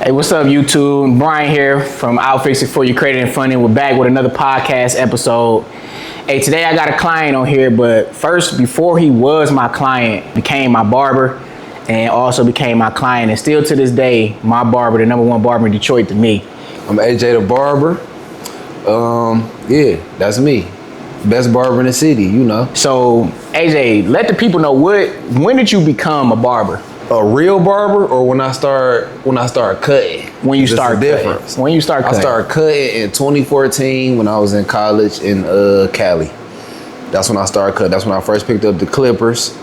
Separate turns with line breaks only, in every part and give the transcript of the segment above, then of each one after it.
Hey, what's up, YouTube? Brian here from Outfix It For You, Creative and Funny. We're back with another podcast episode. Hey, today I got a client on here, but first, before he was my client, became my barber, and also became my client, and still to this day, my barber, the #1 barber in Detroit to me.
I'm AJ the Barber. Yeah, that's me. Best barber in the city, you know.
So, AJ, let the people know when did you become a barber?
A real barber, or when I start cutting?
When you start cutting.
Difference.
When you start cutting.
I started cutting in 2014 when I was in college in Cali. That's when I started cutting. That's when I first picked up the clippers.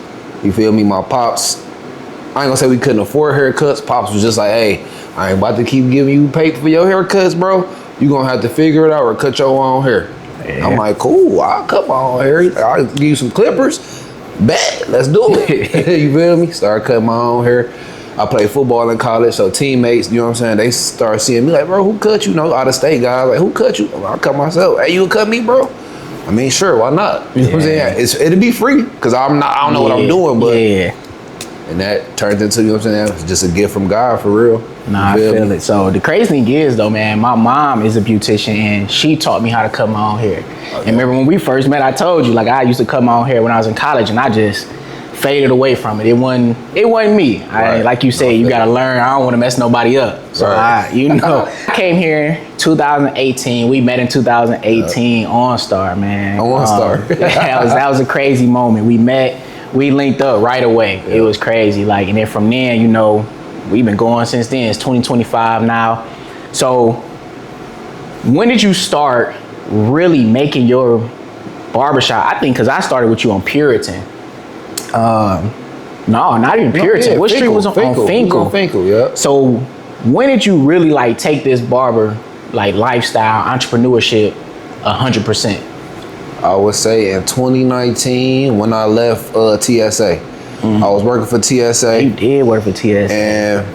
You feel me? My pops, I ain't gonna say we couldn't afford haircuts. Pops was just like, hey, I ain't about to keep giving you paper for your haircuts, bro. You gonna have to figure it out or cut your own hair. Yeah. I'm like, cool, I'll cut my own hair. I'll give you some clippers. Bet, let's do it. You feel me? Started cutting my own hair. I played football in college, so teammates, you know what I'm saying, they start seeing me like, bro, who cut you? You know, out of state guys, like, who cut you? I cut myself. Hey, you would cut me, bro? I mean, sure, why not? You know what I'm saying? It'll be free, because I don't know what I'm doing, but and that turned into, you know what I'm saying, it's just a gift from God, for real.
Nah, I feel it. So the crazy thing is, though, man, my mom is a beautician, and she taught me how to cut my own hair. And remember when we first met, I told you, like, I used to cut my own hair when I was in college, and I just faded away from it. It wasn't me. Right. Like you said, you gotta learn. I don't want to mess nobody up. So I came here 2018. We met in 2018 on Star, man.
On Star.
that was a crazy moment. We met. We linked up right away. Yeah. It was crazy. Like, and then from then, you know, we've been going since then. It's 2025 now. So when did you start really making your barbershop? I think because I started with you on Puritan. No, not even Puritan.
Yeah,
what street was on Finkel?
On Finkel, yeah.
So when did you really like take this barber like lifestyle, entrepreneurship 100%?
I would say in 2019 when I left TSA. I was working for TSA.
You did work for TSA.
And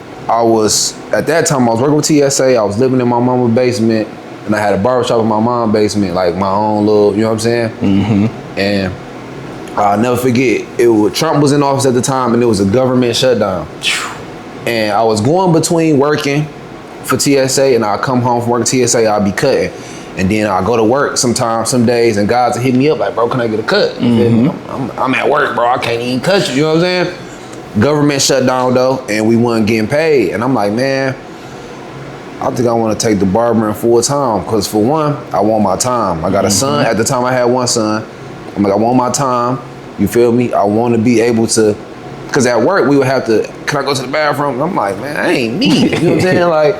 at that time, I was working with TSA. I was living in my mama's basement, and I had a barbershop in my mom's basement, like my own little, you know what I'm saying? Mm-hmm. And I'll never forget, Trump was in office at the time, and it was a government shutdown. And I was going between working for TSA, and I'll come home from working TSA, I'll be cutting. And then I go to work sometimes, some days, and guys will hit me up like, bro, can I get a cut? I'm at work, bro. I can't even cut you. You know what I'm saying? Government shut down, though, and we weren't getting paid. And I'm like, man, I think I want to take the barbering full time. Because for one, I want my time. I got a son. At the time, I had one son. I'm like, I want my time. You feel me? I want to be able to, because at work, we would have to, can I go to the bathroom? I'm like, man, I ain't me. You know what I'm saying? Like,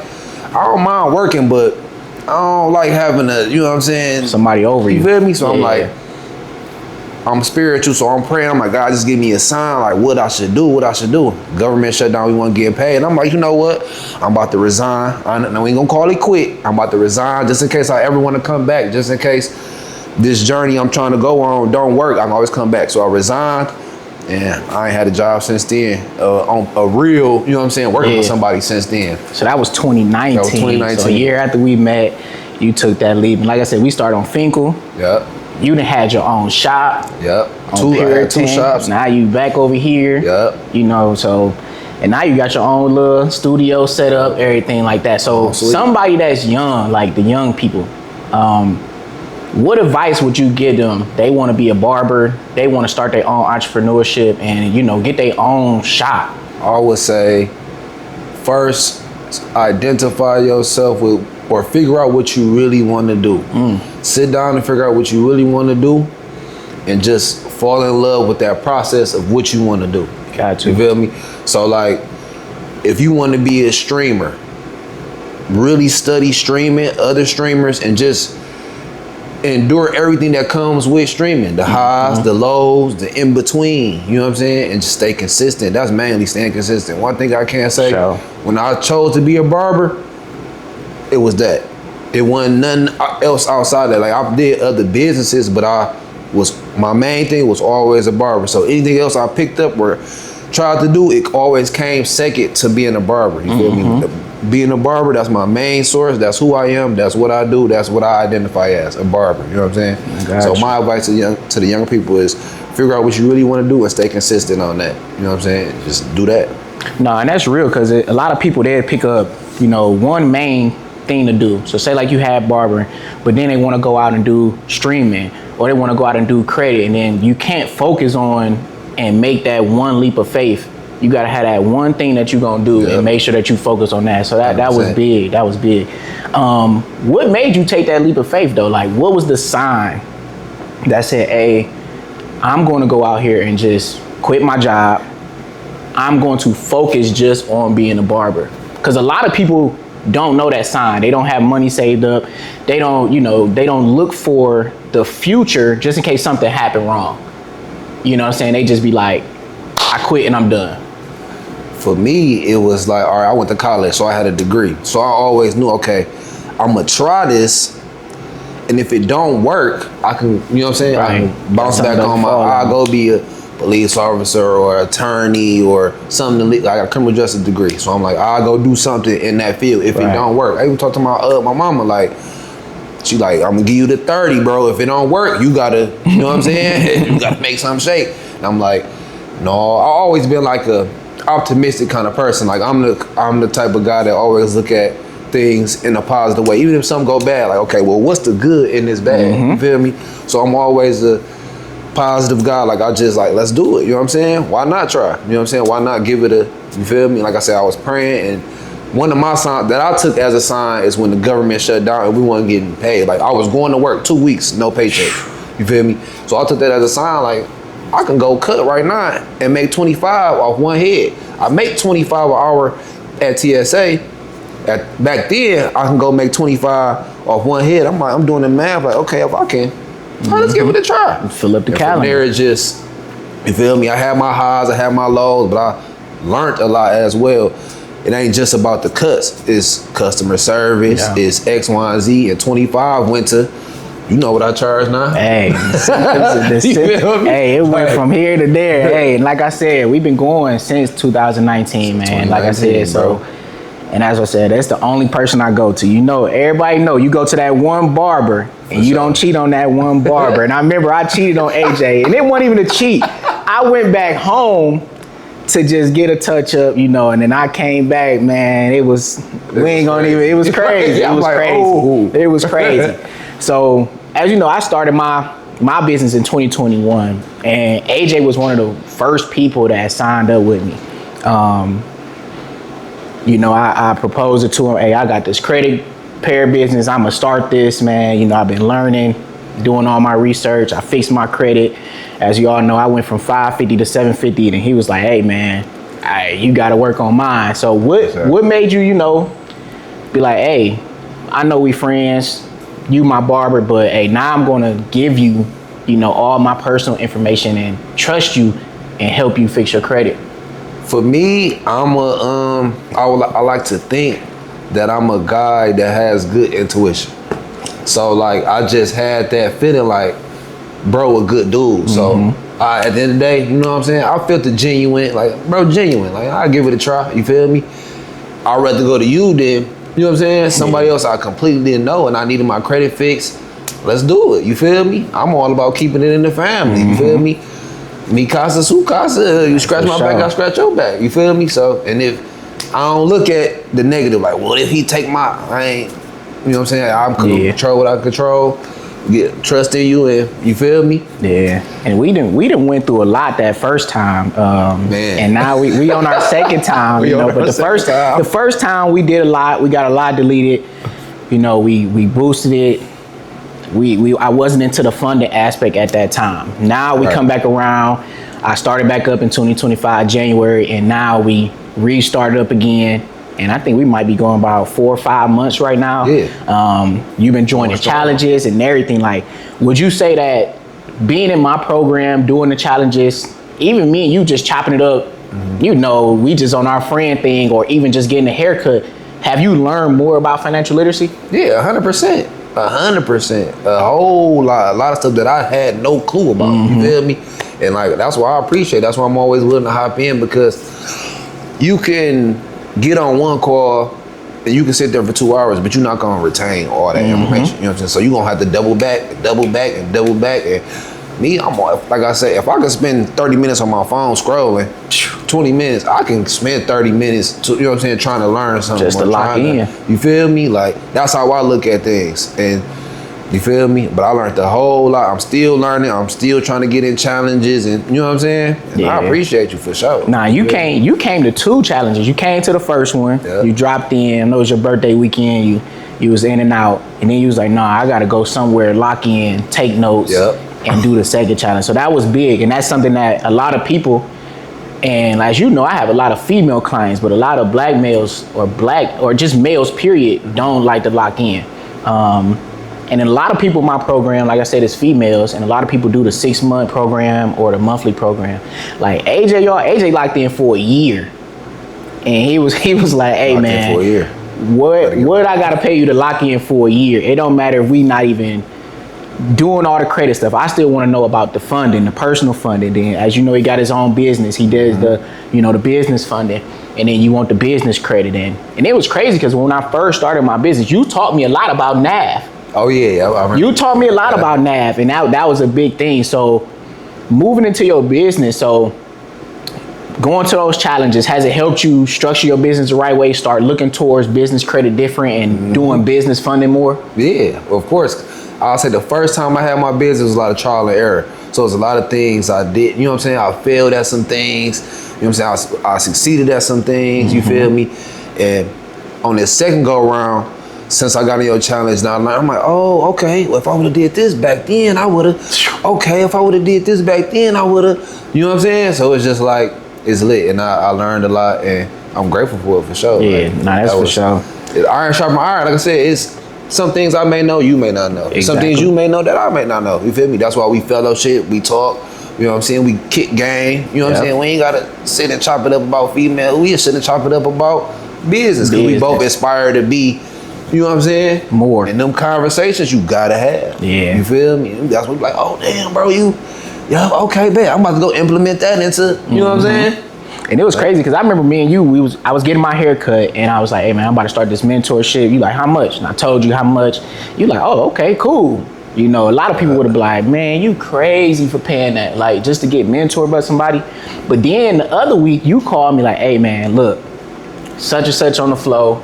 I don't mind working, but I don't like having you know what I'm saying?
Somebody over you.
You feel me? So I'm like, I'm spiritual, so I'm praying. I'm like, God, just give me a sign, like what I should do. Government shut down, we want to get paid. And I'm like, you know what? I'm about to resign. We ain't gonna call it quit. I'm about to resign just in case I ever want to come back, just in case this journey I'm trying to go on don't work. I can always come back. So I resigned, and I ain't had a job since then. On a real, you know what I'm saying, working for somebody since then.
So that was 2019. That was 2019. So a year after we met, you took that leap. And like I said, we started on Finkel.
Yep.
You done had your own shop.
Yep.
I had two shops. Now you back over here.
Yep.
You know, so, and now you got your own little studio set up, everything like that. So somebody that's young, like the young people, what advice would you give them? They want to be a barber. They want to start their own entrepreneurship and, you know, get their own shop.
I would say, first, identify yourself with, or figure out what you really want to do. Sit down and figure out what you really want to do, and just fall in love with that process of what you want to do.
Got you.
You feel me? So, like, if you want to be a streamer, really study streaming, other streamers, and just endure everything that comes with streaming, the highs, the lows, the in between, you know what I'm saying? And just stay consistent. That's mainly staying consistent. One thing I can say, when I chose to be a barber, it was that. It wasn't nothing else outside that. Like, I did other businesses, but my main thing was always a barber. So anything else I picked up or tried to do, it always came second to being a barber. You feel me? Being a barber, that's my main source. That's who I am. That's what I do. That's what I identify as, a barber. You know what I'm saying? So my advice to the young people is figure out what you really want to do and stay consistent on that. You know what I'm saying? Just do that.
No, and that's real because a lot of people, they pick up, one main thing to do. So say like you have barbering, but then they want to go out and do streaming, or they want to go out and do credit, and then you can't focus on and make that one leap of faith. You got to have that one thing that you're going to do and make sure that you focus on that. So that was big. That was big. What made you take that leap of faith though? Like, what was the sign that said, hey, I'm going to go out here and just quit my job. I'm going to focus just on being a barber? Because a lot of people don't know that sign. They don't have money saved up. They don't, they don't look for the future just in case something happened wrong. You know what I'm saying? They just be like, I quit and I'm done.
For me, it was like, all right, I went to college, so I had a degree. So I always knew, okay, I'm gonna try this, and if it don't work, I can, you know what I'm saying? Right. I can bounce back on I'll go be a police officer or attorney or something. I got a criminal justice degree, so I'm like, I'll go do something in that field if it don't work. I even talked to my mama, like, she like, I'm gonna give you the 30, bro. If it don't work, you gotta, you know what I'm saying? You gotta make something shake. And I'm like, no, I always been like a optimistic kind of person. Like I'm the type of guy that always look at things in a positive way. Even if something go bad, like, okay, well, what's the good in this bad? You feel me? So I'm always a positive guy. Like I just like, let's do it. You know what I'm saying? Why not try? You know what I'm saying? Why not give it a, you feel me? Like I said, I was praying, and one of my signs that I took as a sign is when the government shut down and we weren't getting paid. Like I was going to work 2 weeks, no paycheck. You feel me? So I took that as a sign, like, I can go cut right now and make 25 off one head. I make 25 an hour at TSA. Back then, I can go make 25 off one head. I'm like, I'm doing the math, like, okay, if I can, let's give it a try.
Fill up the calendar.
From there, it just, you feel me? I had my highs, I had my lows, but I learned a lot as well. It ain't just about the cuts. It's customer service, it's X, Y, and Z, and 25 went to, you know what I charge now?
Hey, it went from here to there. Hey, and like I said, we've been going since 2019, man. Like I said, so, and as I said, that's the only person I go to. Everybody know you go to that one barber and you don't cheat on that one barber. And I remember I cheated on AJ, and it wasn't even a cheat. I went back home to just get a touch up, and then I came back, man. It was, it was crazy. It was crazy. It was crazy. So, as you know, I started my business in 2021, and AJ was one of the first people that signed up with me. I proposed it to him. Hey, I got this credit repair business. I'm gonna start this, man. I've been learning, doing all my research. I fixed my credit. As you all know, I went from 550 to 750, and he was like, "Hey, man, you got to work on mine." So, what made you, be like, "Hey, I know we friends. You my barber, but hey, now I'm gonna give you, all my personal information and trust you and help you fix your credit"?
For me, I like to think that I'm a guy that has good intuition. So like, I just had that feeling like, bro, a good dude. So at the end of the day, you know what I'm saying? I felt the genuine, like, bro, genuine. Like, I'll give it a try. You feel me? I'd rather go to you than, you know what I'm saying? Somebody else I completely didn't know and I needed my credit fixed. Let's do it. You feel me? I'm all about keeping it in the family. You feel me? Mi casa, su casa. You scratch my back, I scratch your back. You feel me? So, and if I don't look at the negative, like, well, if he take I ain't, you know what I'm saying? I'm control what I control. Get trust in you, and you feel me? Yeah.
And we done went through a lot that first time.
Man.
And now we on our second time, but the first time we did a lot, we got a lot deleted. We boosted it. I wasn't into the funding aspect at that time. Now we come back around. I started back up in 2025 January, and now we restarted up again. And I think we might be going about 4 or 5 months right now.
Yeah.
You've been joining challenges and everything. Like, would you say that being in my program, doing the challenges, even me and you just chopping it up, we just on our friend thing, or even just getting a haircut, have you learned more about financial literacy?
Yeah, 100%. 100%. A whole lot. A lot of stuff that I had no clue about. You feel me? And like, that's why I appreciate it. That's why I'm always willing to hop in, because you can get on one call and you can sit there for 2 hours, but you're not gonna retain all that information. You know what I'm saying? So you're gonna have to double back. And Me, I'm like I said, if I could spend 30 minutes on my phone scrolling, 20 minutes, I can spend 30 minutes to, you know what I'm saying, trying to learn something.
Just to lock in.
You feel me? Like, that's how I look at things. And you feel me? But I learned a whole lot. I'm still learning. I'm still trying to get in challenges, and you know what I'm saying? And
Yeah.
I appreciate you for sure.
Nah, you came to 2 challenges. You came to the first one.
Yeah.
You dropped in. I know it was your birthday weekend. You was in and out, and then you was like, nah, I gotta go somewhere, lock in, take notes,
Yep.
and do the second challenge. So that was big, and that's something that a lot of people, and as you know, I have a lot of female clients, but a lot of black males or just males, period, don't like to lock in. And then a lot of people in my program, like I said, is females, and a lot of people do the 6-month program or the monthly program. Like AJ locked in for a year, and he was like, hey
Locked in
man,
for a year.
what I gotta pay you to lock in for a year? It don't matter if we not even doing all the credit stuff. I still want to know about the funding, the personal funding. Then, as you know, he got his own business. He does the business funding, and then you want the business credit in. And it was crazy because when I first started my business, you taught me a lot about NAV.
Oh yeah, I remember.
You taught me a lot about NAV, and that was a big thing. So moving into your business, so going to those challenges, has it helped you structure your business the right way, start looking towards business credit different and doing business funding more?
Yeah, of course. I'll say the first time I had my business was a lot of trial and error. So it's a lot of things I did, you know what I'm saying? I failed at some things, you know what I'm saying? I succeeded at some things, you feel me? And on this second go around, since I got in your challenge now, I'm like, oh, okay, well, if I would have did this back then, I would have, okay, if I would have did this back then, I would have, you know what I'm saying? So it's just like, it's lit, and I learned a lot, and I'm grateful for it for sure.
Yeah,
like,
that's for sure.
Iron sharpen iron, like I said, it's some things I may know, you may not know.
Exactly.
Some things you may know that I may not know, you feel me? That's why we fellowship, we talk, you know what I'm saying? We kick game, you know what I'm saying? We ain't gotta sit and chop it up about female, we just sit and chop it up about business, because we both aspire to be, you know what I'm saying?
More.
And them conversations you gotta have.
Yeah.
You feel me? That's what we like, oh damn, bro, yeah, okay, bet. I'm about to go implement that into, you know what I'm saying?
And it was crazy because I remember me and you, I was getting my hair cut, and I was like, hey man, I'm about to start this mentorship. You like, how much? And I told you how much. You like, oh, okay, cool. You know, a lot of people would have been like, man, you crazy for paying that, like just to get mentored by somebody. But then the other week you called me like, hey man, look, such and such on the flow.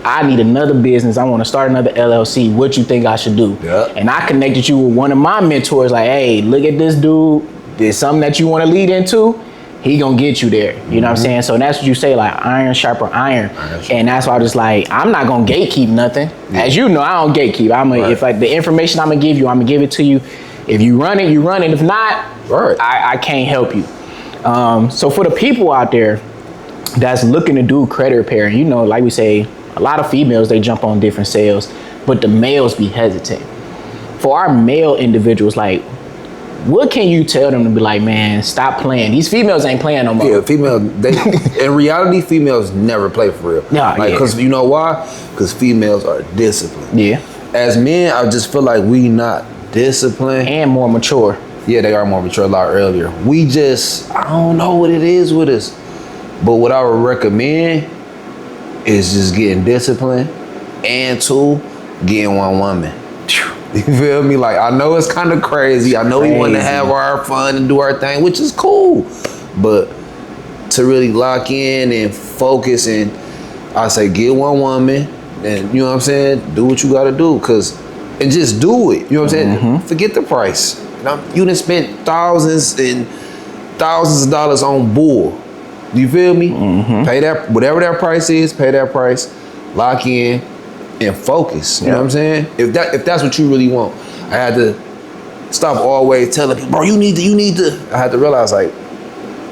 I need another business. I want to start another LLC. What you think I should do?
Yep.
And I connected you with one of my mentors. Like, hey, look at this dude. There's something that you want to lead into. He gonna get you there. You know what I'm saying? So that's what you say, like iron sharper iron. And that's why I was like, I'm not gonna gatekeep nothing. Yeah. As you know, I don't gatekeep. If like the information I'm gonna give you, I'm gonna give it to you. If you run it, you run it. If not, I can't help you. So for the people out there that's looking to do credit repair, you know, like we say, a lot of females, they jump on different sales, but the males be hesitant. For our male individuals, like, what can you tell them to be like, man, stop playing? These females ain't playing no more.
Yeah, in reality, females never play for real.
Nah,
like, cause you know why? Because females are disciplined.
Yeah.
As men, I just feel like we not disciplined.
And more mature.
Yeah, they are more mature a lot earlier. We just, I don't know what it is with us. But what I would recommend is just getting disciplined, and 2, getting one woman. You feel me? Like, I know it's kind of crazy. I know we want to have our fun and do our thing, which is cool. But to really lock in and focus, and I say get one woman, and you know what I'm saying? Do what you got to do, and just do it. You know what I'm saying? Forget the price. You done spent thousands and thousands of dollars on bull. You feel me? Pay that, whatever that price is, pay that price, lock in, and focus. You know what I'm saying? If that's what you really want. I had to stop always telling people, bro, you need to. I had to realize, like,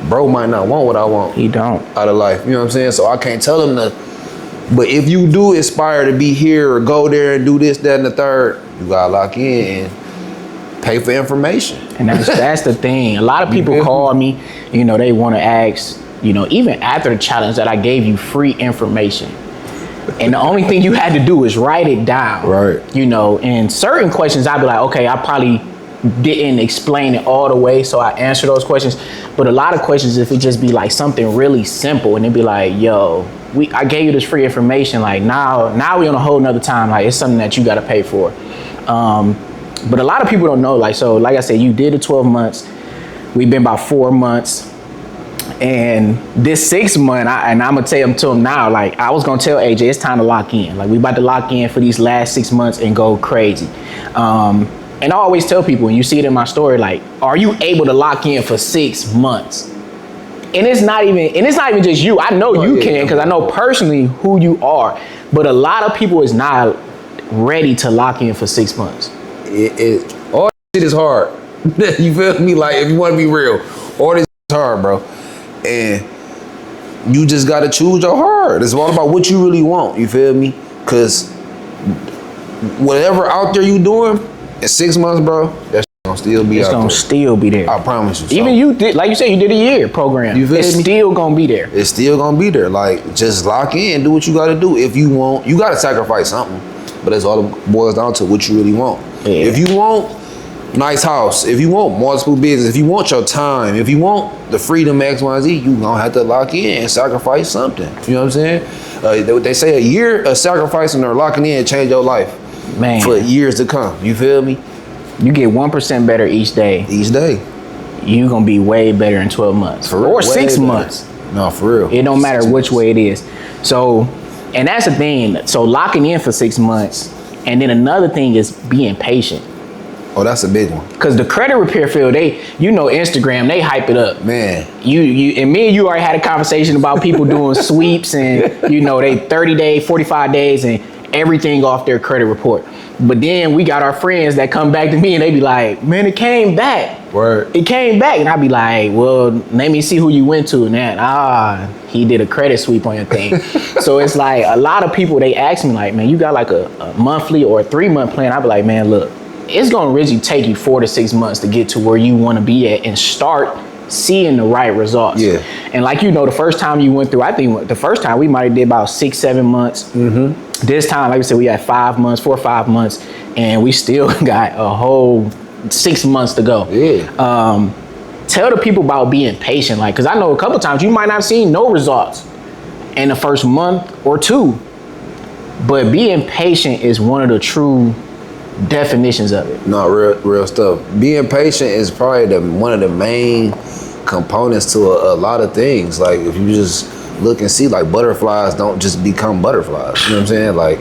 bro might not want what I want.
He don't.
Out of life. You know what I'm saying? So I can't tell him to. But if you do aspire to be here or go there and do this, that, and the third, you gotta lock in and pay for information.
And that's the thing. A lot of people call me, you know, they want to ask, you know, even after the challenge that I gave you free information. And the only thing you had to do is write it down.
Right.
You know, and certain questions I'd be like, okay, I probably didn't explain it all the way, so I answer those questions. But a lot of questions, if it just be like something really simple, and it'd be like, yo, I gave you this free information, like now we on a whole nother time, like it's something that you gotta pay for. But a lot of people don't know, like, so like I said, you did the 12 months. We've been about 4 months. And this 6 month, and I'm gonna tell him to him now, like I was gonna tell AJ, it's time to lock in. Like we about to lock in for these last 6 months and go crazy. And I always tell people, and you see it in my story, like, are you able to lock in for 6 months? And it's not even just you. I know you can, because I know personally who you are. But a lot of people is not ready to lock in for 6 months.
All this shit is hard. You feel me? Like, if you want to be real, all this is hard, bro. And you just got to choose your heart. It's all about what you really want. You feel me? Because whatever out there you doing in 6 months, bro, that shit gonna still be
it's
out there.
It's gonna still be there.
I promise you.
Even you did, like you said, you did a year program.
You feel
it's
me?
Still gonna be there.
It's still gonna be there. Like, just lock in, do what you gotta do. If you want, you gotta sacrifice something. But it's all boils down to what you really want.
Yeah.
If you want nice house, if you want multiple business, if you want your time, if you want the freedom X, Y, Z, you gonna have to lock in and sacrifice something. You know what I'm saying? They say a year of sacrificing or locking in change your life,
man,
for years to come. You feel me?
You get 1% better each day.
Each day.
You gonna be way better in 12 months.
For real,
or 6
better.
months.
No, for real.
It don't matter which way it is. So, and that's the thing. So locking in for 6 months. And then another thing is being patient.
Oh, that's a big one.
Cause the credit repair field, Instagram, they hype it up.
Man.
You and me and you already had a conversation about people doing sweeps and they 30 days, 45 days and everything off their credit report. But then we got our friends that come back to me and they be like, man, it came back.
Word.
It came back. And I be like, well, let me see who you went to. And that, he did a credit sweep on your thing. So it's like a lot of people, they ask me like, man, you got like a monthly or a 3 month plan? I be like, man, look, it's gonna really take you 4 to 6 months to get to where you wanna be at and start seeing the right results.
Yeah.
And like, the first time you went through, I think the first time we might've did about 6, 7 months. Mm-hmm. This time, like I said, we had 4 or 5 months and we still got a whole 6 months to go.
Yeah.
Tell the people about being patient. Like, cause I know a couple times you might not have seen no results in the first month or 2, but being patient is one of the true definitions of it.
No, real stuff. Being patient is probably one of the main components to a lot of things. Like, if you just look and see, like, butterflies don't just become butterflies. You know what I'm saying? Like,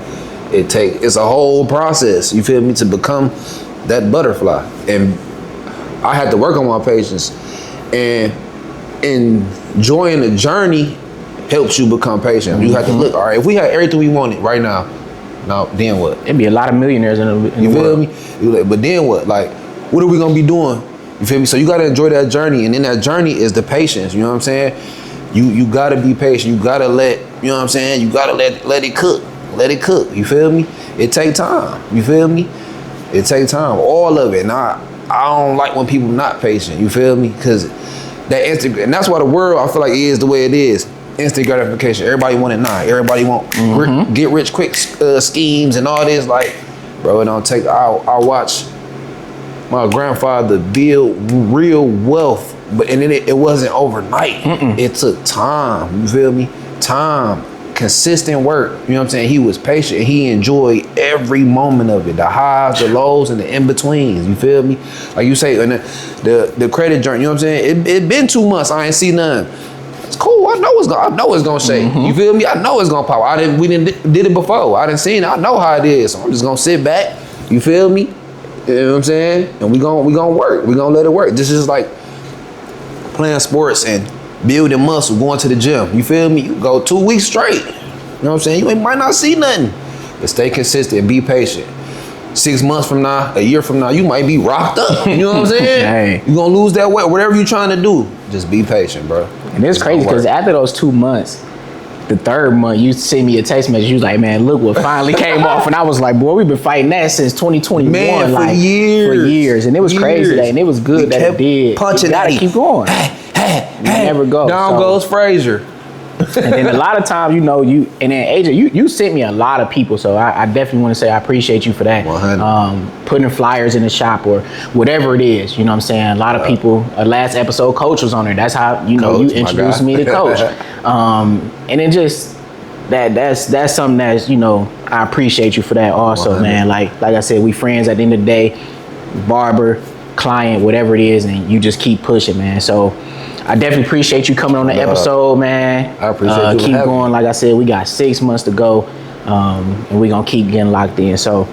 it's a whole process, you feel me, to become that butterfly. And I had to work on my patience, and enjoying the journey helps you become patient. You have to look, all right, if we had everything we wanted right now, then what?
It'd be a lot of millionaires in the world.
You feel me? But then what? Like, what are we gonna be doing? You feel me? So you gotta enjoy that journey, and in that journey is the patience. You know what I'm saying? You gotta be patient. You gotta let, you know what I'm saying? You gotta let it cook. Let it cook. You feel me? It take time. You feel me? It take time. All of it. And I don't like when people not patient. You feel me? Because that instant, and that's why the world, I feel like, is the way it is. Instant gratification. Everybody want it now. Everybody want get rich quick schemes and all this. Like, bro, it don't take. I watch my grandfather build real wealth, but and then it wasn't overnight. It took time. You feel me? Time, consistent work. You know what I'm saying? He was patient. He enjoyed every moment of it, the highs, the lows, and the in betweens. You feel me? Like you say, and the credit journey. You know what I'm saying? It been 2 months. I ain't see none. It's cool. I know it's gonna shake. You feel me? I know it's gonna pop. We did it before. I didn't see it. I know how it is. So I'm just gonna sit back. You feel me? You know what I'm saying? And we gonna work. We gonna let it work. This is like playing sports and building muscle, going to the gym. You feel me? You go 2 weeks straight. You know what I'm saying? You might not see nothing, but stay consistent and be patient. 6 months from now, a year from now, you might be rocked up. You know what I'm saying?
Hey.
You're gonna lose that weight. Whatever you're trying to do, just be patient, bro.
And it's crazy because after those 2 months, the 3rd month, you send me a text message. You was like, man, look what finally came off. And I was like, boy, we've been fighting that since 2021.
Man,
like,
for years.
And it was crazy that, and it was good that it did.
Punching
you gotta keep going.
Hey,
never go.
Down goes Frazier.
And then a lot of times, and then AJ, you sent me a lot of people, so I definitely want to say I appreciate you for that.
100.
Putting flyers in the shop or whatever it is, you know what I'm saying? A lot of people, last episode, Coach was on there. That's how,
Coach,
you introduced me to Coach. And then just, that's something that's, I appreciate you for that also,
100.
man. Like I said, we friends at the end of the day. barber, client, whatever it is, and you just keep pushing, man. So I definitely appreciate you coming on the episode, man.
I appreciate you
keep going. Like I said, we got 6 months to go, and we're gonna keep getting locked in. So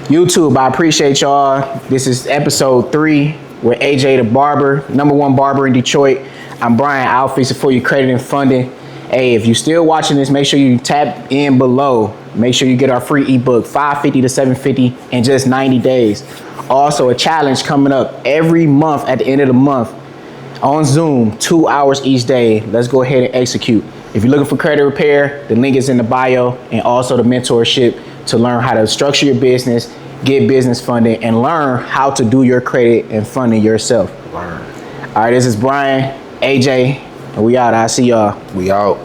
YouTube, I appreciate y'all. This is episode 3 with AJ the Barber, #1 barber in Detroit. I'm Brian. I'll fix it for you, credit and funding. Hey, if you're still watching this, make sure you tap in below. Make sure you get our free ebook, $550 to $750 in just 90 days. Also, a challenge coming up every month at the end of the month on Zoom, 2 hours each day. Let's go ahead and execute. If you're looking for credit repair, the link is in the bio, and also the mentorship to learn how to structure your business, get business funding, and learn how to do your credit and funding yourself.
Learn.
All right, this is Brian, AJ, and we out. I'll see y'all.
We out.